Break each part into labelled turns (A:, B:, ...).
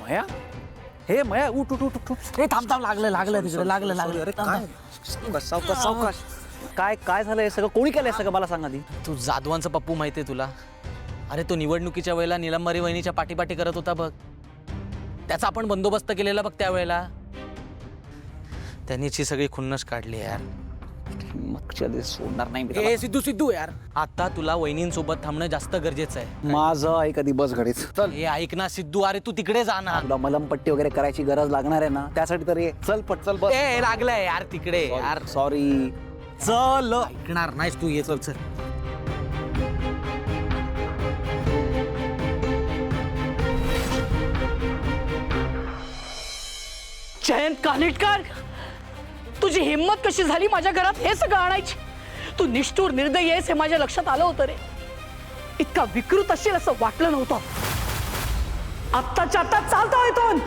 A: मया हे मया उठ उठ उठ उठ हे थांब थांब लागलं तिकडे लागलं
B: अरे काय बस सावकाश सावकाश.
A: काय काय झालं हे सगळं कोणी केलं हे सगळं मला सांग आधी.
C: तू जाधवांचा पप्पू माहितीये तुला? अरे तो निवडणुकीच्या वेळेला निलंबरी वहिनीच्या पाठीपाठी करत होता बघ. त्याचा आपण बंदोबस्त केलेला बघ त्यावेळेला. त्यांनीची सगळी खुन्नस काढली यार.
A: सोडणार नाही मी
B: ए
A: त्याला.
B: सिद्धू यार.
C: आता तुला वहिनींसोबत थांबणं जास्त गरजेचं आहे.
A: माझं ऐक आधी बस घडीच चल.
C: हे ऐक ना सिद्धू, अरे तू तिकडे जा ना.
A: तुला मलमपट्टी वगैरे करायची गरज लागणार आहे ना, त्यासाठी तर ये. चल पट चल बस.
C: ए लागलंय यार तिकडे यार.
A: सॉरी चल.
C: ऐकणार नाहीस तू, ये चल चल.
D: जयंत कानिटकर, तुझी हिम्मत कशी झाली माझ्या घरात हे सगळं आणायची? तू निष्ठूर निर्दयी आहेस हे माझ्या लक्षात आलं होतं रे. इतका विकृत असेल असं वाटलं नव्हतं. आत्ताच्या आता चालता इथून.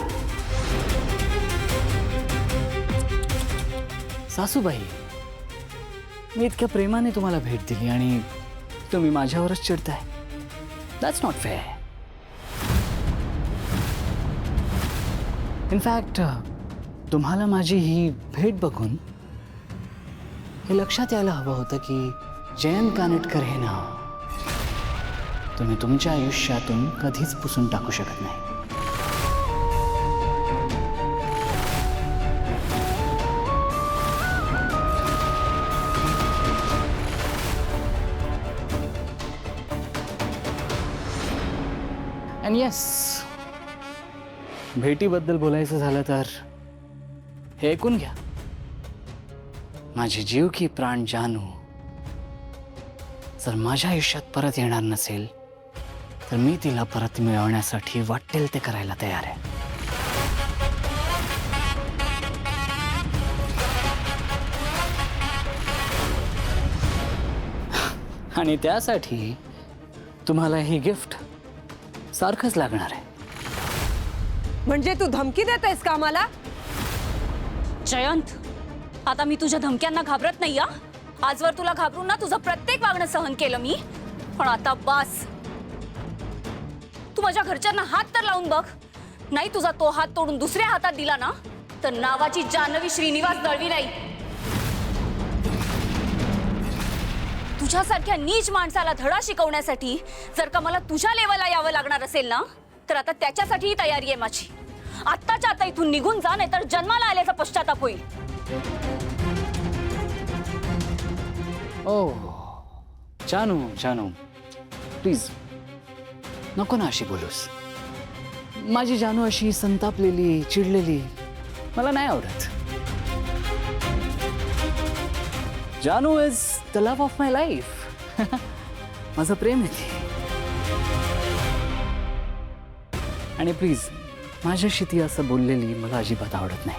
E: सासूबाई, मी इतक्या प्रेमाने तुम्हाला भेट दिली आणि तुम्ही माझ्यावरच चिडताय. That's not fair. इनफॅक्ट तुम्हाला माझी ही भेट बघून हे लक्षात यायला हवं होतं की जयंत कानिटकर हे नाव तुम्ही तुमच्या आयुष्यातून कधीच पुसून टाकू शकत नाही. अँड येस, भेटीबद्दल बोलायचं झालं तर हे ऐकून घ्या. माझी जीव की प्राण जानू जर माझ्या आयुष्यात परत येणार नसेल तर मी तिला परत मिळवण्यासाठी वाटेल ते करायला तयार आहे. आणि त्यासाठी तुम्हाला ही गिफ्ट सारखंच लागणार आहे.
F: म्हणजे तू धमकी देतेस का आम्हाला?
G: जयंत, आता मी तुझ्या धमक्यांना घाबरत नाही. आजवर तुला घाबरून ना तुझं प्रत्येक वागणं सहन केलं मी, पण आता बस. तू माझ्या घरच्यांना हात तर लावून बघ. नाही तुझा तो हात तोडून दुसऱ्या हातात दिला ना तर नावाची जान्हवी श्रीनिवास दळवी नाही. तुझ्यासारख्या नीच माणसाला धडा शिकवण्यासाठी जर का मला तुझ्या लेवलला यावं लागणार असेल ना तर आता त्याच्यासाठीही तयारी आहे माझी. आत्ताच्या आता इथून निघून जा, नाहीतर जन्माला आल्याचा पश्चाताप होईल.
E: ओ जानू जानू, प्लीज नको ना अशी बोलूस. माझी जानू अशी संतापलेली चिडलेली मला नाही आवडत. जानू is the love of my life. माझं प्रेम आहे ती. आणि प्लीज माझ्याशी ती असं बोललेली मला अजिबात आवडत नाही.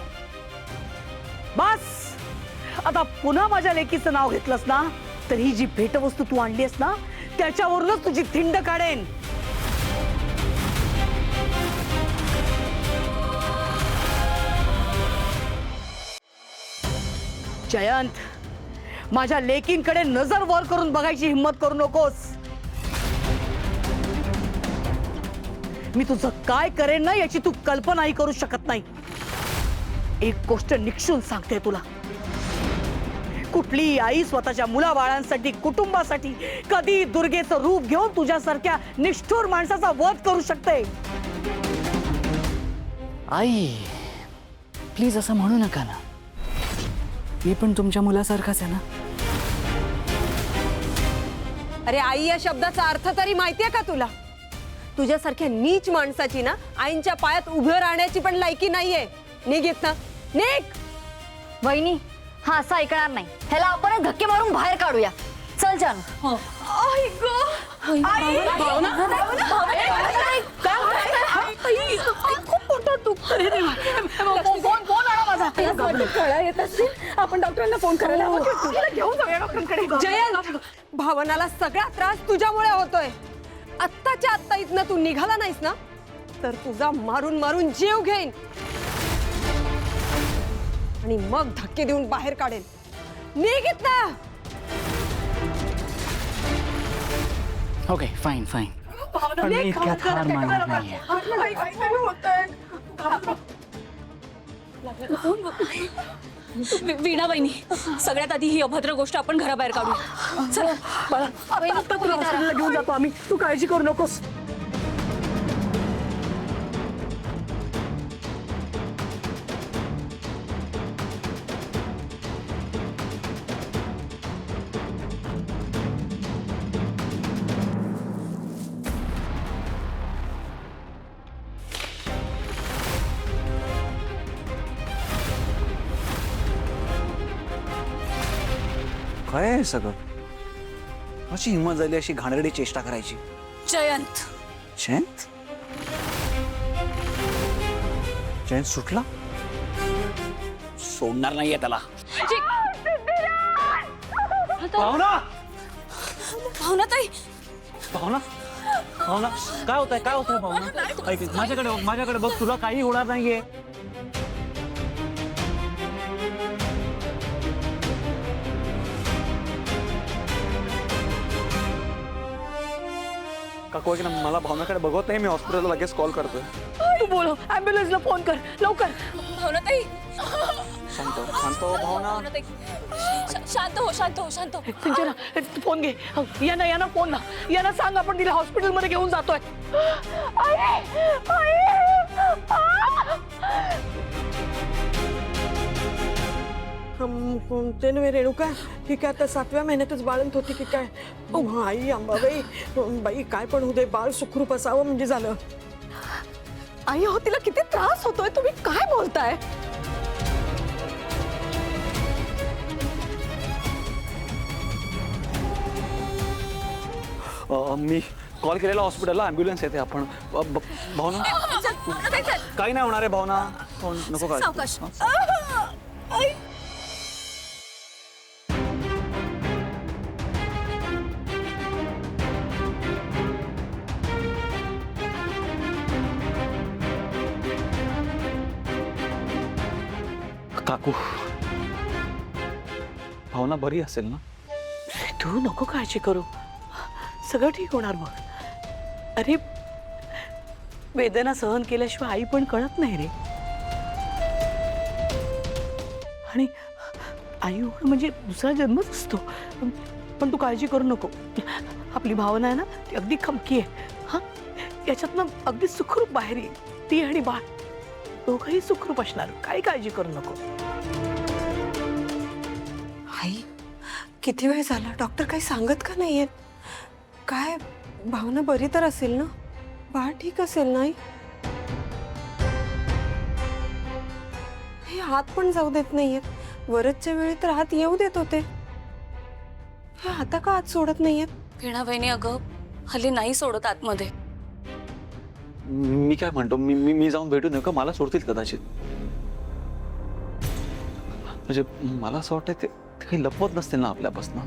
D: बस, आता पुन्हा माझ्या लेकीचं नाव घेतलंस ना तर ही जी भेटवस्तू तू आणलीस ना त्याच्यावरूनच तुझी थिंड काढेन. जयंत, माझ्या लेकींकडे नजर वर करून बघायची हिम्मत करू नकोस. मी तुझं काय करेन ना याची तू कल्पनाही करू शकत नाही. एक गोष्ट निक्षून सांगते तुला, कुठली आई स्वतःच्या मुलाबाळांसाठी कुटुंबासाठी कधी दुर्गेचं रूप घेऊन तुझ्यासारख्या निष्ठुर माणसाचा वध करू शकते?
E: आई प्लीज असं म्हणू नका ना. मी पण तुमच्या मुलासारखाच आहे ना.
F: अरे आई या शब्दाचा अर्थ तरी माहितीये का तुला? तुझ्यासारख्या नीच माणसाची ना आईंच्या पायात उभं राहण्याची पण लायकी नाहीये. निघ ना, निघ.
G: वहिनी, हा असं ऐकणार नाही. ह्याला आपण धक्के मारून बाहेर काढूया. चल जानू.
D: आई गं, खूप पोटात दुखतंय रे. फोन आणा माझा.
F: कळा येत असतील आपण डॉक्टरांना फोन करायला हवं.
D: घेऊन जाऊया डॉक्टरांकडे.
F: जयंत, भावनाला सगळा त्रास तुझ्यामुळे होतोय. आत्ताच्या आत्ता इथनं तू निघाला नाहीस ना तर तुझा मारून मारून जीव घेईन आणि मग धक्के देऊन बाहेर काढेन. निघ इथनं.
E: Okay fine fine. पण मी इतक्यात हार मानणार नाहीये.
G: वीणा वहिनी, सगळ्यात आधी ही अभद्र गोष्ट आपण घराबाहेर काढू. चला
D: बाळा, आता तुला हॉस्पिटलला घेऊन जातो आम्ही, तू काळजी करू नकोस.
B: काय आहे सगळं? अशी हिंमत झाली अशी घाणेरडी चेष्टा करायची?
G: जयंत,
B: जयंत? जयंत सुटला? सोडणार नाहीये त्याला.
A: भावना
G: भावनाताई,
A: भावना भावना काय होतंय भावना? ऐक माझ्याकडे बघ, तुला काही होणार नाहीये.
B: काकू ऐक ना, मला भावनाकडे बघत नाही, मी हॉस्पिटलला लगेच कॉल करतोय.
D: तू बोल, ॲम्ब्युलन्सला फोन कर लवकर.
G: भावनाताई,
B: शांत शांत हो भावना.
G: भावनाताई, शांत हो, शांत हो, शांत हो.
D: सिंचना, फोन घे. यांना फोन ना, यांना सांग आपण तिला हॉस्पिटलमध्ये घेऊन जातोय.
H: ते नव्हे रेणुका, ही काय आता 7व्या महिन्यातच बाळंत होती की काय? आई अंबाबाई, बाई काय पण होऊ दे, बाळ सुखरूप असावं म्हणजे झालं.
D: आई हो, तिला किती त्रास होतोय, तुम्ही काय बोलताय?
B: मी कॉल केलेला हॉस्पिटलला, ॲम्ब्युलन्स येते. आपण भावना काही नाही होणार आहे भावना, नको काय.
G: सावकाश.
B: काकू, भावना बरी असेल ना?
D: तू नको काळजी करू, सगळं ठीक होणार बघ. अरे, वेदना सहन केल्याशिवाय आई पण कळत नाही रे. आणि आई होणं म्हणजे दुसरा जन्मच असतो. पण तू काळजी करू नको, आपली भावना आहे ना, ती अगदी खमकी आहे. हा, याच्यातनं अगदी सुखरूप बाहेर येईल. ती आणि बाळ दोघंही सुखरूप असणार, काही काळजी करू नको.
F: आई, किती वेळ झाला, डॉक्टर काही सांगत का नाहीयेत? काय भावना बरी तर असेल ना? बाळ ठीक असेल नाही? हे हात पण जाऊ देत नाहीयेत. वरच्या वेळी तर हात येऊ देत होते, हे आता का हात सोडत नाहीयेत?
G: वीणा वहिनी, अगं हल्ली नाही सोडत आतमध्ये.
B: मी काय म्हणतो, मी जाऊन भेटून येऊ का? मला सोडतील कदाचित. म्हणजे मला असं वाटतं ते काही लपवत नसतील ना आपल्यापासून.